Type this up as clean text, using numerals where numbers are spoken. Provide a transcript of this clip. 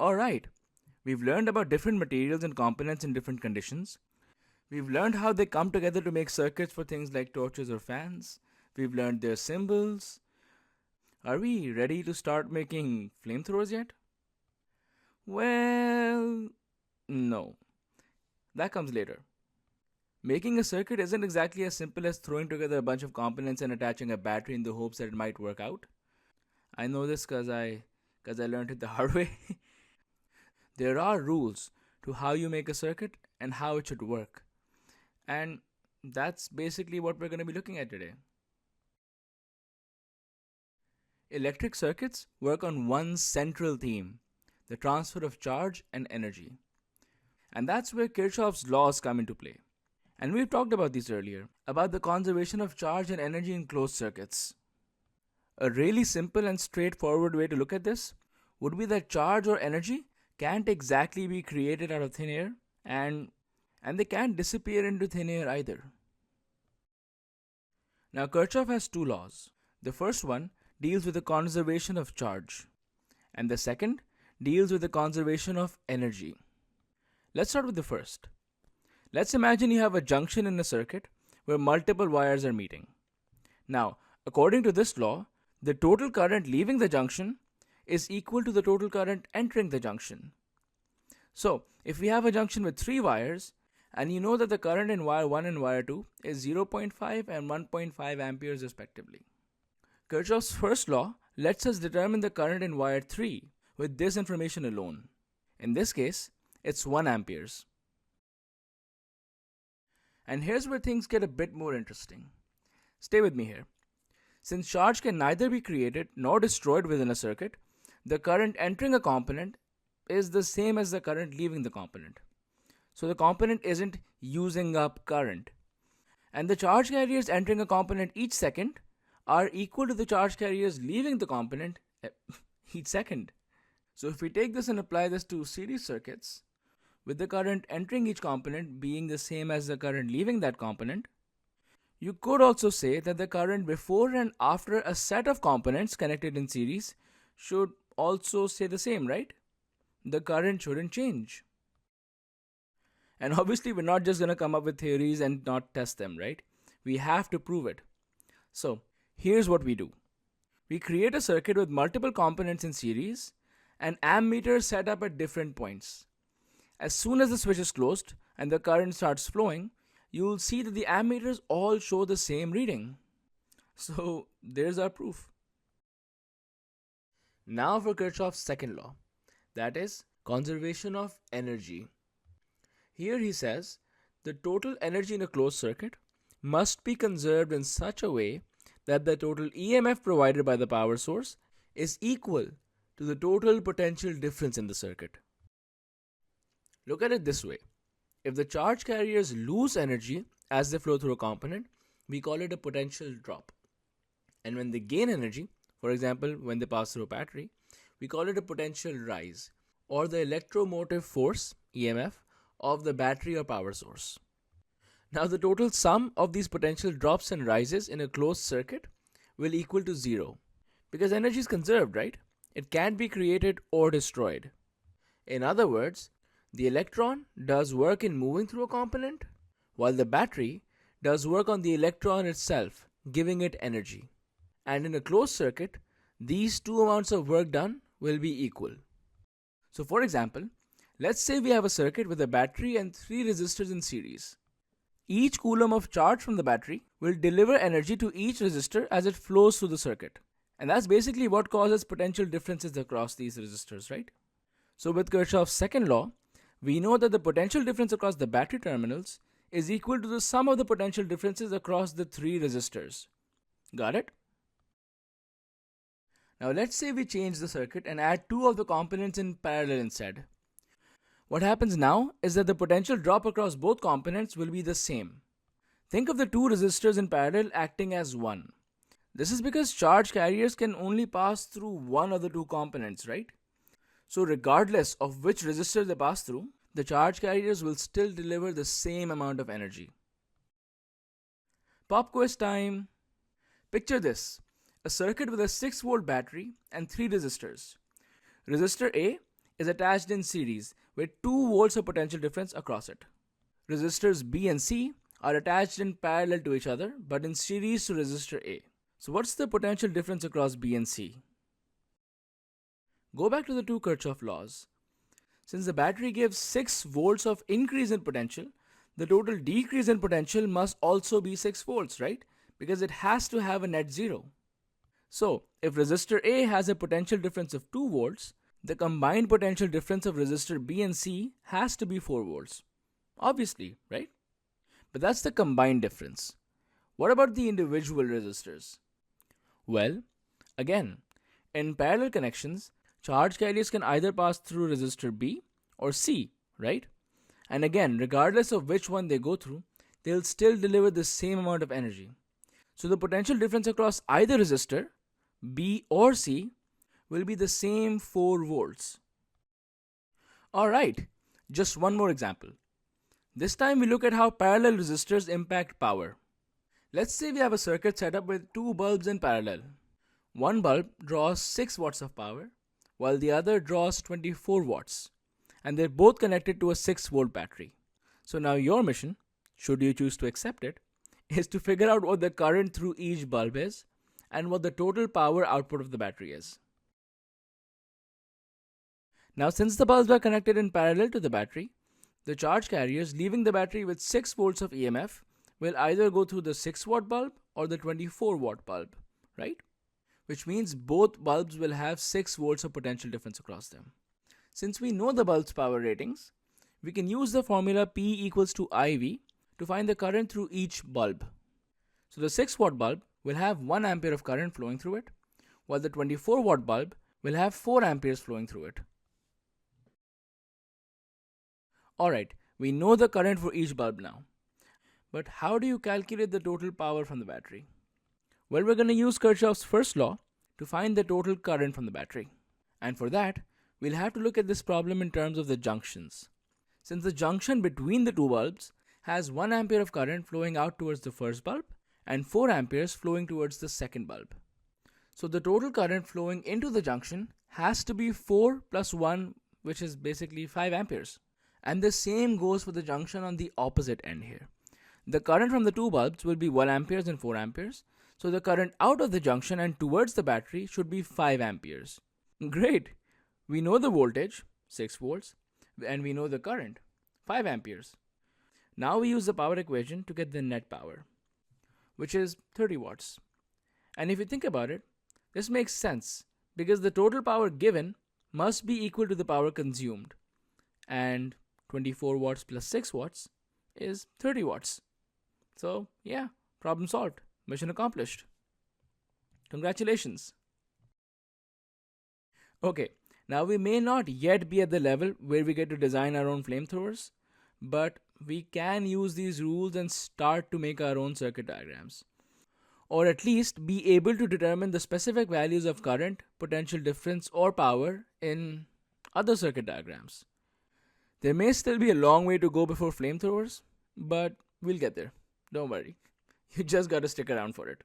Alright, we've learned about different materials and components in different conditions. We've learned how they come together to make circuits for things like torches or fans. We've learned their symbols. Are we ready to start making flamethrowers yet? Well, no. That comes later. Making a circuit isn't exactly as simple as throwing together a bunch of components and attaching a battery in the hopes that it might work out. I know this because I learned it the hard way. There are rules to how you make a circuit and how it should work. And that's basically what we're going to be looking at today. Electric circuits work on one central theme, the transfer of charge and energy. And that's where Kirchhoff's laws come into play. And we've talked about these earlier, about the conservation of charge and energy in closed circuits. A really simple and straightforward way to look at this would be that charge or energy can't exactly be created out of thin air, and they can't disappear into thin air either. Now Kirchhoff has two laws. The first one deals with the conservation of charge, and the second deals with the conservation of energy. Let's start with the first. Let's imagine you have a junction in a circuit where multiple wires are meeting. Now, according to this law, the total current leaving the junction is equal to the total current entering the junction. So, if we have a junction with 3 wires, and you know that the current in wire 1 and wire 2 is 0.5 and 1.5 amperes respectively. Kirchhoff's first law lets us determine the current in wire 3 with this information alone. In this case, it's 1 amperes. And here's where things get a bit more interesting. Stay with me here. Since charge can neither be created nor destroyed within a circuit, the current entering a component is the same as the current leaving the component. So the component isn't using up current. And the charge carriers entering a component each second are equal to the charge carriers leaving the component each second. So if we take this and apply this to series circuits, with the current entering each component being the same as the current leaving that component, you could also say that the current before and after a set of components connected in series should also stay the same, right? The current shouldn't change. And obviously we're not just going to come up with theories and not test them, right? We have to prove it. So here's what we do. We create a circuit with multiple components in series and ammeters set up at different points. As soon as the switch is closed and the current starts flowing, you'll see that the ammeters all show the same reading. So there's our proof. Now for Kirchhoff's second law, that is conservation of energy. Here he says the total energy in a closed circuit must be conserved in such a way that the total EMF provided by the power source is equal to the total potential difference in the circuit. Look at it this way. If the charge carriers lose energy as they flow through a component, we call it a potential drop. And when they gain energy, for example, when they pass through a battery, we call it a potential rise, or the electromotive force, EMF, of the battery or power source. Now the total sum of these potential drops and rises in a closed circuit will equal to 0, because energy is conserved, right? It can't be created or destroyed. In other words, the electron does work in moving through a component, while the battery does work on the electron itself, giving it energy. And in a closed circuit, these two amounts of work done will be equal. So for example, let's say we have a circuit with a battery and 3 resistors in series. Each coulomb of charge from the battery will deliver energy to each resistor as it flows through the circuit. And that's basically what causes potential differences across these resistors, right? So with Kirchhoff's second law, we know that the potential difference across the battery terminals is equal to the sum of the potential differences across the 3 resistors. Got it? Now let's say we change the circuit and add 2 of the components in parallel instead. What happens now is that the potential drop across both components will be the same. Think of the 2 resistors in parallel acting as one. This is because charge carriers can only pass through one of the 2 components, right? So regardless of which resistor they pass through, the charge carriers will still deliver the same amount of energy. Pop quiz time! Picture this, a circuit with a 6-volt battery and 3 resistors. Resistor A is attached in series with 2 volts of potential difference across it. Resistors B and C are attached in parallel to each other but in series to resistor A. So what's the potential difference across B and C? Go back to the two Kirchhoff laws. Since the battery gives 6 volts of increase in potential, the total decrease in potential must also be 6 volts, right? Because it has to have a net zero. So, if resistor A has a potential difference of 2 volts, the combined potential difference of resistor B and C has to be 4 volts. Obviously, right? But that's the combined difference. What about the individual resistors? Well, again, in parallel connections, charge carriers can either pass through resistor B or C, right? And again, regardless of which one they go through, they'll still deliver the same amount of energy. So the potential difference across either resistor, B or C, will be the same 4 volts. Alright, just one more example. This time we look at how parallel resistors impact power. Let's say we have a circuit set up with 2 bulbs in parallel. One bulb draws 6 watts of power, while the other draws 24 watts, and they're both connected to a 6 volt battery. So now your mission, should you choose to accept it, is to figure out what the current through each bulb is and what the total power output of the battery is. Now since the bulbs are connected in parallel to the battery, the charge carriers leaving the battery with 6 volts of EMF will either go through the 6 watt bulb or the 24 watt bulb, right? Which means both bulbs will have 6 volts of potential difference across them. Since we know the bulb's power ratings, we can use the formula P equals to IV to find the current through each bulb. So the 6 watt bulb will have 1 ampere of current flowing through it, while the 24 watt bulb will have 4 amperes flowing through it. Alright, we know the current for each bulb now. But how do you calculate the total power from the battery? Well, we're going to use Kirchhoff's first law to find the total current from the battery. And for that, we'll have to look at this problem in terms of the junctions. Since the junction between the two bulbs has 1 ampere of current flowing out towards the first bulb and 4 amperes flowing towards the second bulb. So the total current flowing into the junction has to be 4 plus 1, which is basically 5 amperes. And the same goes for the junction on the opposite end here. The current from the two bulbs will be 1 amperes and 4 amperes. So the current out of the junction and towards the battery should be 5 amperes. Great! We know the voltage, 6 volts, and we know the current, 5 amperes. Now we use the power equation to get the net power, which is 30 watts. And if you think about it, this makes sense because the total power given must be equal to the power consumed. And 24 watts plus 6 watts is 30 watts. So yeah, problem solved. Mission accomplished. Congratulations. Okay, now we may not yet be at the level where we get to design our own flamethrowers, but we can use these rules and start to make our own circuit diagrams. Or at least be able to determine the specific values of current, potential difference, or power in other circuit diagrams. There may still be a long way to go before flamethrowers, but we'll get there. Don't worry. You just gotta stick around for it.